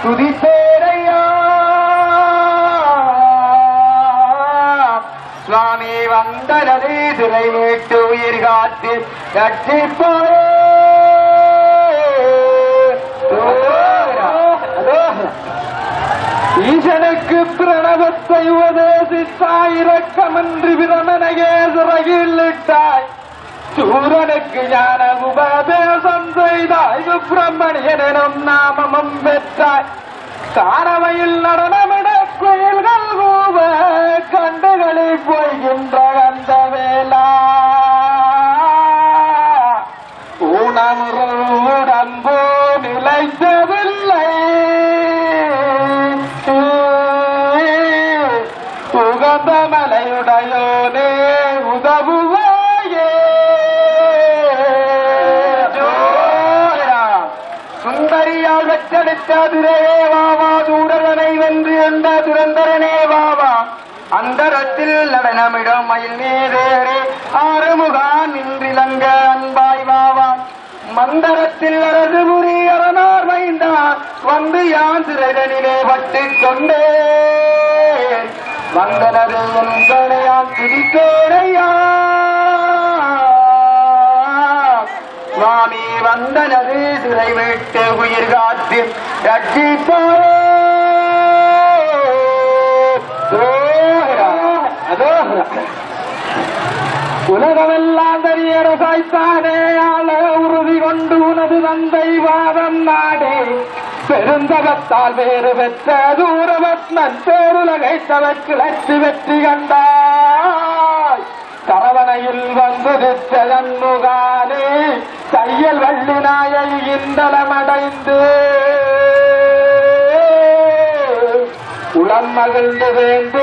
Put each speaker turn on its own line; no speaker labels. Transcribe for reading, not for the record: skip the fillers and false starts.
துதித்தேரையா சுவாமி வந்தனது திரை மீட்டு உயிர் காத்து ரட்சிப்பாரே. ஈசனுக்கு பிரணவத்தை உபதேசித்தாய், இரக்கமின்றி பிரமனையே சிறகிலிட்டாய். சூரனுக்கு ஞான உபதேசம் செய்தாய், சுப்பிரமணியனும் நாமமும் பெற்றாய். காரவையில் நடனமிட கோயில்கள் கூவ கண்டுகளில் போய்கின்ற அந்த வேளா ஊனமுடம்போ நிலைத்ததில்லை. உகந்த மலையுடையோனே உதவுவாயே. சுந்தரியால் வெற்றெடுத்த துரையே வாவா, தூரதனை வென்று என்ற துரந்தரனே வாவா. அந்தரத்தில் நடனமிடம் மயில் மீதேறி ஆறுமுகா நின்றிலங்க அன்பாய் வாவா. மந்தரத்தில் அரசு புரி அரணார் வைந்தான் வந்து யான் சிறைதனிலே பட்டுக் கொண்டேன். வந்தனது என் கணையான் துதித்தேனையா சுவாமி வந்தனது சிறை விட்டு உயிர் காத்து ரட்சிப்பாரே. உலகமெல்லாம் தெரிய ரசாய்த்தானே ஆள உறுதி கொண்டு உனது தந்தை வாதம் நாடே. பெருந்தகத்தால் வேறு பெற்ற தூரவத்மன் பேருலகை தவக்கிழச்சு வெற்றி கண்டாய். கரவணையில் வந்து நிற்ற கண்முகானே, தையல் வள்ளி நாயை இந்தளமடைந்து உளம் மகிழ்ந்து வேண்டு